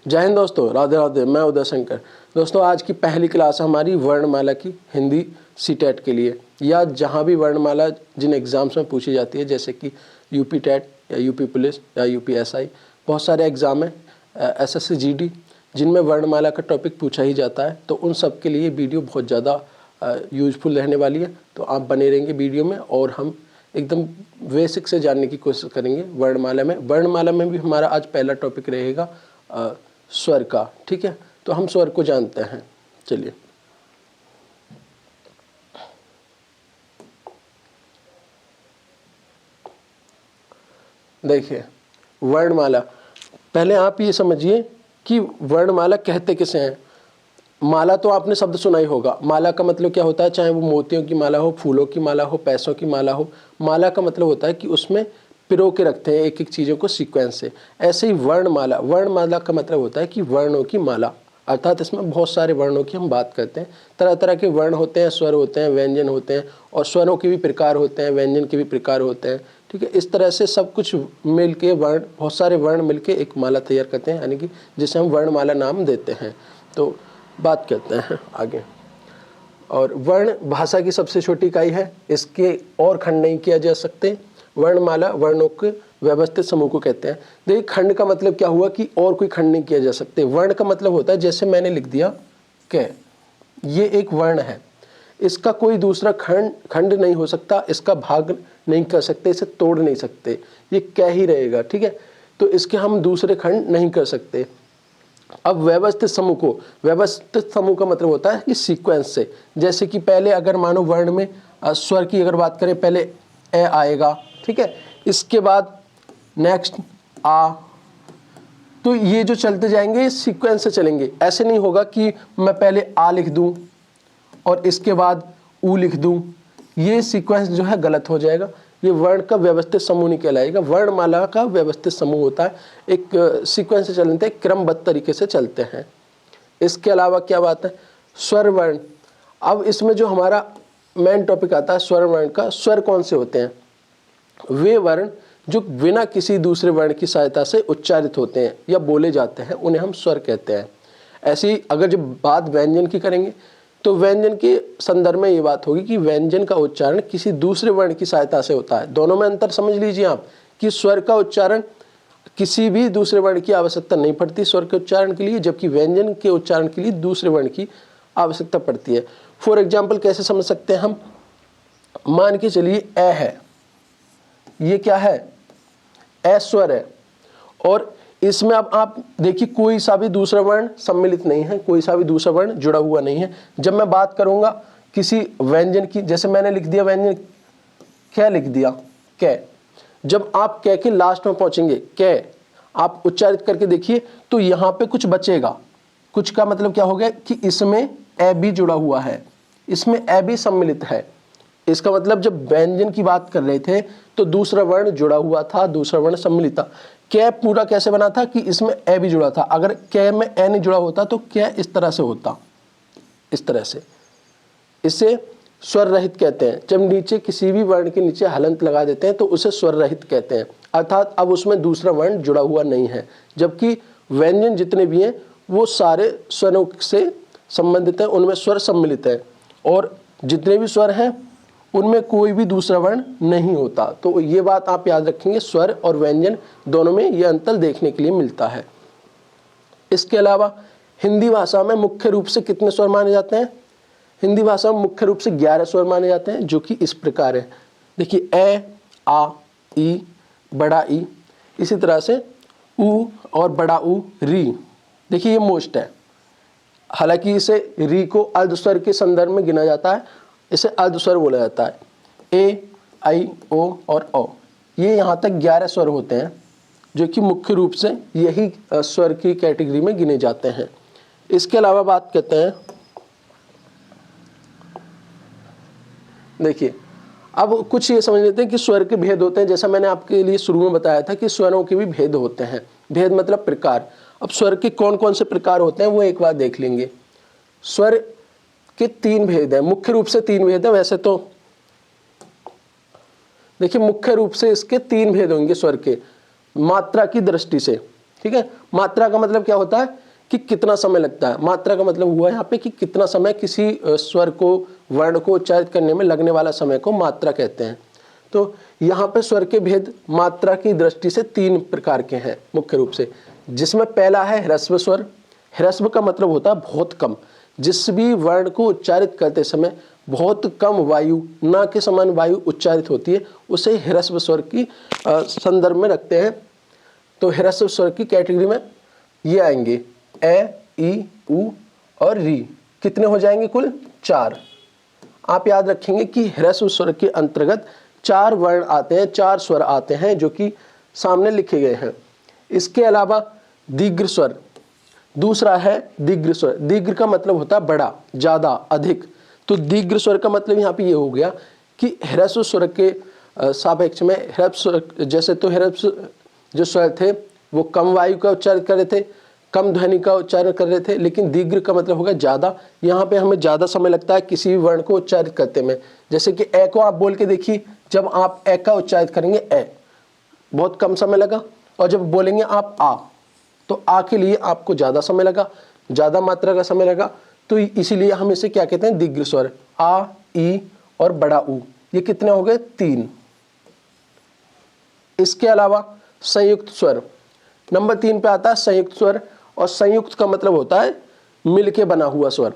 जय हिंद दोस्तों, राधे राधे। मैं उदय शंकर। दोस्तों आज की पहली क्लास है हमारी वर्णमाला की, हिंदी सीटेट के लिए, या जहाँ भी वर्णमाला जिन एग्ज़ाम्स में पूछी जाती है, जैसे कि यूपी टेट या यूपी पुलिस या यूपी एसआई, बहुत सारे एग्ज़ाम हैं, एसएससी जीडी, जिनमें वर्णमाला का टॉपिक पूछा ही जाता है। तो उन सब के लिए वीडियो बहुत ज़्यादा यूजफुल रहने वाली है। तो आप बने रहेंगे वीडियो में और हम एकदम बेसिक से जानने की कोशिश करेंगे वर्णमाला में। वर्णमाला में भी हमारा आज पहला टॉपिक रहेगा स्वर का। ठीक है, तो हम स्वर को जानते हैं। चलिए, देखिए वर्णमाला, पहले आप ये समझिए कि वर्णमाला कहते किसे हैं। माला तो आपने शब्द सुना ही होगा। माला का मतलब क्या होता है, चाहे वो मोतियों की माला हो, फूलों की माला हो, पैसों की माला हो। माला का मतलब होता है कि उसमें पिरो के रखते हैं एक एक चीज़ों को सीक्वेंस से। ऐसे ही वर्णमाला, वर्णमाला का मतलब होता है कि वर्णों की माला, अर्थात इसमें बहुत सारे वर्णों की हम बात करते हैं। तरह तरह के वर्ण होते हैं, स्वर होते हैं, व्यंजन होते हैं, और स्वरों के भी प्रकार होते हैं, व्यंजन के भी प्रकार होते हैं। ठीक है, इस तरह से सब कुछ मिल के वर्ण, बहुत सारे वर्ण मिल के एक माला तैयार करते हैं, यानी कि जिसे हम वर्णमाला नाम देते हैं। तो बात करते हैं आगे। और वर्ण भाषा की सबसे छोटी इकाई है, इसके और खंड नहीं किया जा सकते। वर्णमाला वर्णों के व्यवस्थित समूह को कहते हैं। देखिए, खंड का मतलब क्या हुआ कि और कोई खंड नहीं किया जा सकते। वर्ण का मतलब होता है, जैसे मैंने लिख दिया क, ये एक वर्ण है, इसका कोई दूसरा खंड नहीं हो सकता, इसका भाग नहीं कर सकते, इसे तोड़ नहीं सकते, ये क ही रहेगा। ठीक है, तो इसके हम दूसरे खंड नहीं कर सकते। अब व्यवस्थित समूह को, व्यवस्थित समूह का मतलब होता है कि सीक्वेंस से, जैसे कि पहले अगर मानो वर्ण में स्वर की अगर बात करें, पहले ए आएगा, ठीक है, इसके बाद नेक्स्ट आ, तो ये जो चलते जाएंगे ये सीक्वेंस से चलेंगे। ऐसे नहीं होगा कि मैं पहले आ लिख दूं और इसके बाद ऊ लिख दूं, ये सीक्वेंस जो है गलत हो जाएगा। ये वर्ण का व्यवस्थित समूह नहीं कहलाएगा। वर्णमाला का व्यवस्थित समूह होता है, एक सीक्वेंस से चलते हैं, क्रमबद्ध तरीके से चलते हैं। इसके अलावा क्या बात है, स्वर वर्ण। अब इसमें जो हमारा मेन टॉपिक आता है स्वर वर्ण का, स्वर कौन से होते हैं, वे वर्ण जो बिना किसी दूसरे वर्ण की सहायता से उच्चारित होते हैं या बोले जाते हैं, उन्हें हम स्वर कहते हैं। ऐसी अगर जब बात व्यंजन की करेंगे, तो व्यंजन के संदर्भ में ये बात होगी कि व्यंजन का उच्चारण किसी दूसरे वर्ण की सहायता से होता है। दोनों में अंतर समझ लीजिए आप, कि स्वर का उच्चारण किसी भी दूसरे वर्ण की आवश्यकता नहीं पड़ती स्वर के उच्चारण के लिए, जबकि व्यंजन के उच्चारण के लिए दूसरे वर्ण की आवश्यकता पड़ती है। फॉर एग्जाम्पल कैसे समझ सकते हैं हम, मान के चलिए ए है, ये क्या है, ए स्वर है, और इसमें अब आप देखिए कोई सा भी दूसरा वर्ण सम्मिलित नहीं है, कोई सा भी दूसरा वर्ण जुड़ा हुआ नहीं है। जब मैं बात करूंगा किसी व्यंजन की, जैसे मैंने लिख दिया व्यंजन, क्या लिख दिया, कै, जब आप कै के लास्ट में पहुंचेंगे, कै आप उच्चारित करके देखिए तो यहां पे कुछ बचेगा। कुछ का मतलब क्या हो गया कि इसमें ए भी जुड़ा हुआ है, इसमें ए भी सम्मिलित है। इसका मतलब जब व्यंजन की बात कर रहे थे तो दूसरा वर्ण जुड़ा हुआ था, दूसरा वर्ण सम्मिलित था। कै पूरा कैसे बना था कि इसमें ए भी जुड़ा था। अगर कै में ए नहीं जुड़ा होता तो कै इस तरह से होता, इस तरह से। इसे स्वर रहित कहते हैं। जब नीचे किसी भी वर्ण के नीचे हलंत लगा देते हैं तो उसे स्वर रहित कहते हैं, अर्थात अब उसमें दूसरा वर्ण जुड़ा हुआ नहीं है। जबकि व्यंजन जितने भी हैं वो सारे स्वरों से संबंधित हैं, उनमें स्वर सम्मिलित है, और जितने भी स्वर हैं उनमें कोई भी दूसरा वर्ण नहीं होता। तो ये बात आप याद रखेंगे, स्वर और व्यंजन दोनों में ये अंतर देखने के लिए मिलता है। इसके अलावा हिंदी भाषा में मुख्य रूप से कितने स्वर माने जाते हैं, हिंदी भाषा में मुख्य रूप से 11 स्वर माने जाते हैं, जो कि इस प्रकार है। देखिए ए, आ, ई, बड़ा ई, इसी तरह से ऊ और बड़ा ऊ, री। देखिए ये मोस्ट है, हालांकि इसे री को अर्धस्वर के संदर्भ में गिना जाता है, इसे अर्धस्वर बोला जाता है। ए, आई, ओ और औ, ये यहाँ तक 11 स्वर होते हैं, जो कि मुख्य रूप से यही स्वर की कैटेगरी में गिने जाते हैं। इसके अलावा बात करते हैं, देखिए अब कुछ ये समझ लेते हैं कि स्वर के भेद होते हैं। जैसा मैंने आपके लिए शुरू में बताया था कि स्वरों के भी भेद होते हैं। भेद मतलब प्रकार। अब स्वर के कौन कौन से प्रकार होते हैं वो एक बार देख लेंगे। स्वर के 3 भेद हैं, मुख्य रूप से 3 भेद हैं। वैसे तो देखिए मुख्य रूप से इसके 3 भेद होंगे स्वर के, मात्रा की दृष्टि से। ठीक है। मात्रा का मतलब क्या होता है कि कितना समय लगता है। मात्रा का मतलब हुआ यहाँ पे कि कितना समय किसी स्वर को, वर्ण को उच्चारित करने में लगने वाला समय को मात्रा कहते हैं। तो यहाँ पे स्वर के भेद मात्रा की दृष्टि से 3 प्रकार के हैं मुख्य रूप से, जिसमें पहला है ह्रस्व स्वर। ह्रस्व का मतलब होता है बहुत कम, जिस भी वर्ण को उच्चारित करते समय बहुत कम वायु, ना के समान वायु उच्चारित होती है, उसे ह्रस्व स्वर की संदर्भ में रखते हैं। तो ह्रस्व स्वर की कैटेगरी में ये आएंगे ए, ई, उ और री। कितने हो जाएंगे? कुल 4। आप याद रखेंगे कि ह्रस्व स्वर के अंतर्गत 4 वर्ण आते हैं, 4 स्वर आते हैं जो कि सामने लिखे गए हैं। इसके अलावा दीर्घ स्वर दूसरा है दीर्घ स्वर। दीर्घ का मतलब होता है बड़ा, ज़्यादा, अधिक। तो दीर्घ स्वर का मतलब यहाँ पे ये हो गया कि ह्रस्व स्वर के सापेक्ष में ह्रस्व स्वर, जैसे तो ह्रस्व जो स्वर थे वो कम वायु का उच्चारण कर रहे थे, कम ध्वनि का उच्चारण कर रहे थे, लेकिन दीर्घ का मतलब होगा ज़्यादा। यहाँ पे हमें ज़्यादा समय लगता है किसी भी वर्ण को उच्चारित करते में। जैसे कि ए को आप बोल के देखिए, जब आप ए का उच्चारित करेंगे ए, बहुत कम समय लगा, और जब बोलेंगे आप आ, तो आ के लिए आपको ज़्यादा समय लगा, ज़्यादा मात्रा का समय लगा। तो इसीलिए हम इसे क्या कहते हैं? दीर्घ स्वर। आ, ई और बड़ा ऊ, ये कितने हो गए? 3। इसके अलावा संयुक्त स्वर नंबर 3 पे आता है संयुक्त स्वर। और संयुक्त का मतलब होता है मिलके बना हुआ स्वर।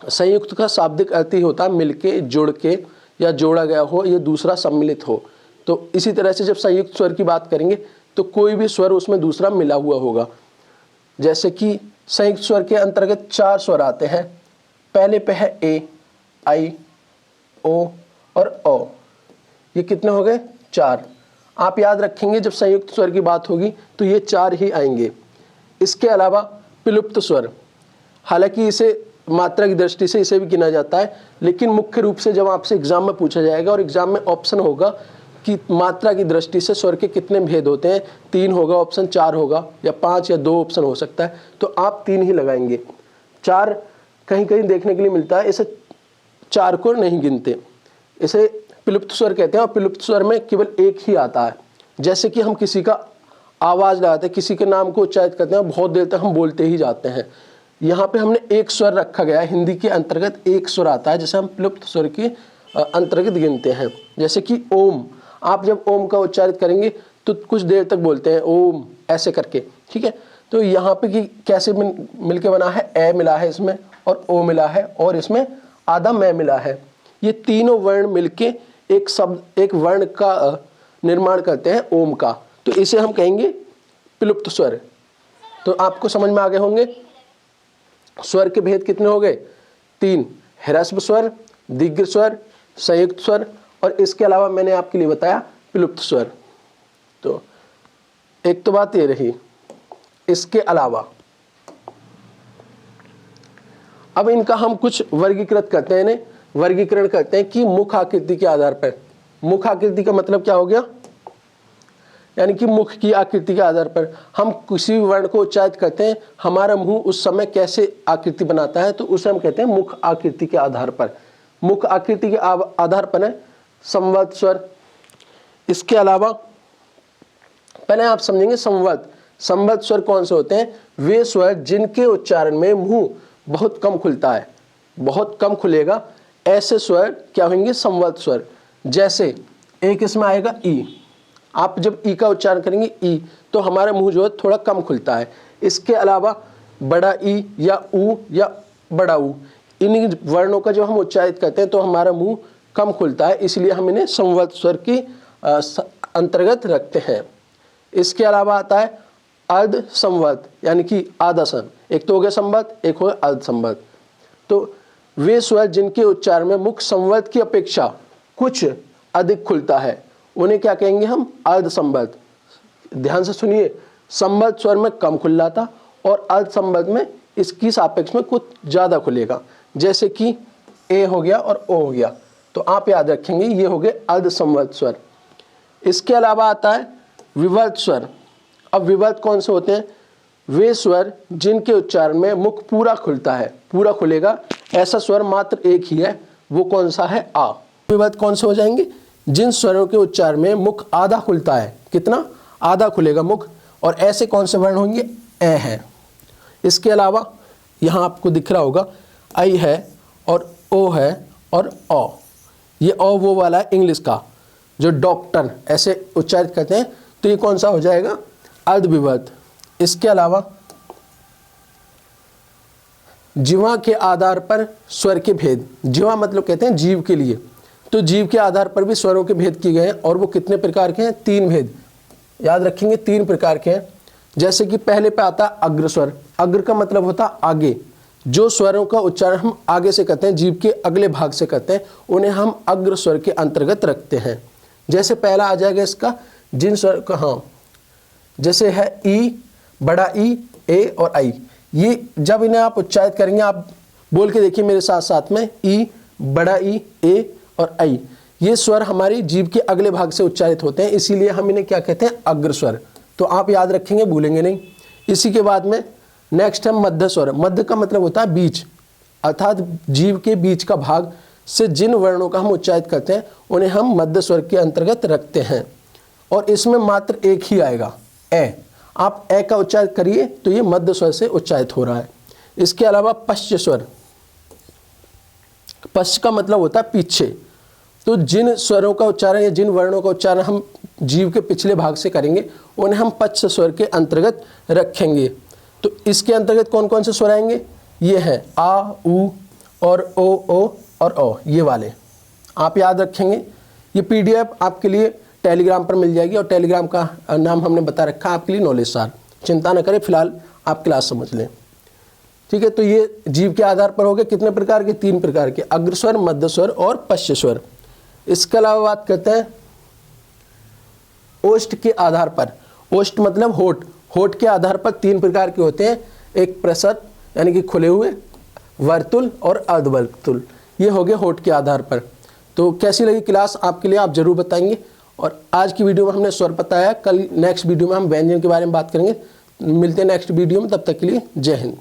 संयुक्त का शाब्दिक अर्थ ही होता है मिलके, जुड़ के, या जोड़ा गया हो, या दूसरा सम्मिलित हो। तो इसी तरह से जब संयुक्त स्वर की बात करेंगे तो कोई भी स्वर उसमें दूसरा मिला हुआ होगा। जैसे कि संयुक्त स्वर के अंतर्गत 4 स्वर आते हैं। पहले पे है ए, आई, ओ और ओ। ये कितने हो गए? 4। आप याद रखेंगे जब संयुक्त स्वर की बात होगी तो ये 4 ही आएंगे। इसके अलावा विलुप्त स्वर, हालांकि इसे मात्रा की दृष्टि से इसे भी गिना जाता है, लेकिन मुख्य रूप से जब आपसे एग्जाम में पूछा जाएगा और एग्जाम में ऑप्शन होगा कि मात्रा की दृष्टि से स्वर के कितने भेद होते हैं, 3 होगा ऑप्शन, 4 होगा, या 5 या 2 ऑप्शन हो सकता है, तो आप 3 ही लगाएंगे। 4 कहीं कहीं देखने के लिए मिलता है, इसे 4 को नहीं गिनते, इसे विलुप्त स्वर कहते हैं। और विलुप्त स्वर में केवल एक ही आता है। जैसे कि हम किसी का आवाज़ लगाते हैं, किसी के नाम को उच्चारित करते हैं, बहुत देर तक हम बोलते ही जाते हैं। यहाँ पे हमने एक स्वर रखा गया है, हिंदी के अंतर्गत एक स्वर आता है जिसे हम विलुप्त स्वर के अंतर्गत गिनते हैं। जैसे कि ओम, आप जब ओम का उच्चारित करेंगे तो कुछ देर तक बोलते हैं ओम, ऐसे करके, ठीक है। तो यहाँ पे कि कैसे मिलके बना है, ए मिला है इसमें और ओ मिला है, और इसमें आधा मैं मिला है। ये तीनों वर्ण मिलके एक शब्द, एक वर्ण का निर्माण करते हैं, ओम का। तो इसे हम कहेंगे विलुप्त स्वर। तो आपको समझ में आ गए होंगे स्वर के भेद कितने हो गए? 3। ह्रस्व स्वर, दीर्घ स्वर, संयुक्त स्वर, और इसके अलावा मैंने आपके लिए बताया विलुप्त स्वर। तो एक तो बात ये रही। इसके अलावा अब इनका हम कुछ वर्गीकृत करते हैं, इन्हें वर्गीकरण करते हैं कि मुख आकृति के आधार पर। मुख आकृति का मतलब क्या हो गया? यानी कि मुख की आकृति के आधार पर हम किसी भी वर्ण को उच्चारित करते हैं, हमारा मुंह उस समय कैसे आकृति बनाता है, तो उसे हम कहते हैं मुख आकृति के आधार पर। मुख आकृति के आधार पर है संवर्त स्वर। इसके अलावा पहले आप समझेंगे संवर्त। संवर्त स्वर कौन से होते हैं? वे स्वर जिनके उच्चारण में मुंह बहुत कम खुलता है, बहुत कम खुलेगा, ऐसे स्वर क्या होंगे? संवर्त स्वर। जैसे एक इसमें आएगा ई, आप जब ई का उच्चारण करेंगे ई, तो हमारा मुंह जो है थोड़ा कम खुलता है। इसके अलावा बड़ा ई या ऊ या बड़ा ऊ, इन वर्णों का जब हम उच्चारित करते हैं तो हमारा मुंह कम खुलता है, इसलिए हम इन्हें संवर्त स्वर की अंतर्गत रखते हैं। इसके अलावा आता है अर्ध संवर्त, यानी कि आधा सन। एक तो हो गया संवर्त, एक हो गया अर्ध संवर्त। तो वे स्वर जिनके उच्चारण में मुख संवर्त की अपेक्षा कुछ अधिक खुलता है, उन्हें क्या कहेंगे हम? अर्ध संवर्त। ध्यान से सुनिए, संवर्त स्वर में कम खुल था और अर्ध संवर्त में इसकी सापेक्ष में कुछ ज़्यादा खुलेगा। जैसे कि ए हो गया और ओ हो गया, तो आप याद रखेंगे ये हो गए अर्ध संवर्त स्वर। इसके अलावा आता है विवर्त स्वर। अब विवर्त कौन से होते हैं? वे स्वर जिनके उच्चारण में मुख पूरा खुलता है, पूरा खुलेगा, ऐसा स्वर मात्र एक ही है, वो कौन सा है? आ। विवर्त कौन से हो जाएंगे? जिन स्वरों के उच्चारण में मुख आधा खुलता है। कितना? आधा खुलेगा मुख, और ऐसे कौन से वर्ण होंगे, ए है। इसके अलावा यहाँ आपको दिख रहा होगा आई है और ओ है और ओ, ये ओ वो वाला है इंग्लिश का जो डॉक्टर ऐसे उच्चारित करते हैं, तो ये कौन सा हो जाएगा, अर्धविभक्त। इसके अलावा जीवा के आधार पर स्वर के भेद, जीवा मतलब कहते हैं जीव के लिए, तो जीव के आधार पर भी स्वरों के भेद किए गए हैं और वो कितने प्रकार के हैं, 3 भेद याद रखेंगे, 3 प्रकार के हैं। जैसे कि पहले पे आता है अग्र स्वर, अग्र का मतलब होता है आगे, जो स्वरों का उच्चारण हम आगे से करते हैं, जीव के अगले भाग से करते हैं, उन्हें हम अग्र स्वर के अंतर्गत रखते हैं। जैसे पहला आ जाएगा इसका जिन स्वर का, हाँ जैसे है ई, बड़ा ई, ए और आई, ये जब इन्हें आप उच्चारित करेंगे, आप बोल के देखिए मेरे साथ साथ में, ई, बड़ा ई, ए और आई, ये स्वर हमारी जीभ के अगले भाग से उच्चारित होते हैं, इसीलिए हम इन्हें क्या कहते हैं, अग्र स्वर। तो आप याद रखेंगे, भूलेंगे नहीं। इसी के बाद में नेक्स्ट है मध्य स्वर। मध्य का मतलब होता है बीच, अर्थात जीभ के बीच का भाग से जिन वर्णों का हम उच्चारित करते हैं उन्हें हम मध्य स्वर के अंतर्गत रखते हैं, और इसमें मात्र एक ही आएगा, ए। आप ए का उच्चारित करिए तो ये मध्य स्वर से उच्चारित हो रहा है। इसके अलावा पश्च स्वर, पश्च का मतलब होता है पीछे, तो जिन स्वरों का उच्चारण या जिन वर्णों का उच्चारण हम जीव के पिछले भाग से करेंगे उन्हें हम पश्च स्वर के अंतर्गत रखेंगे। तो इसके अंतर्गत कौन कौन से स्वर आएंगे, ये हैं आ, उ और ओ और ओ, ये वाले आप याद रखेंगे। ये पीडीएफ आपके लिए टेलीग्राम पर मिल जाएगी, और टेलीग्राम का नाम हमने बता रखा है आपके लिए नॉलेज सार। चिंता न करें, फिलहाल आप क्लास समझ लें, ठीक है। तो ये जीव के आधार पर हो गए कितने प्रकार के, 3 प्रकार के, अग्रस्वर, मध्य स्वर और पश्च स्वर। इसके अलावा बात करते हैं ओष्ठ के आधार पर। ओष्ठ मतलब होठ, होठ के आधार पर 3 प्रकार के होते हैं, एक प्रसत यानी कि खुले हुए, वर्तुल और अर्धवर्तुल, ये हो गए होठ के आधार पर। तो कैसी लगी क्लास आपके लिए आप जरूर बताएंगे। और आज की वीडियो में हमने स्वर बताया, कल नेक्स्ट वीडियो में हम व्यंजन के बारे में बात करेंगे। मिलते हैं नेक्स्ट वीडियो में, तब तक के लिए जय हिंद।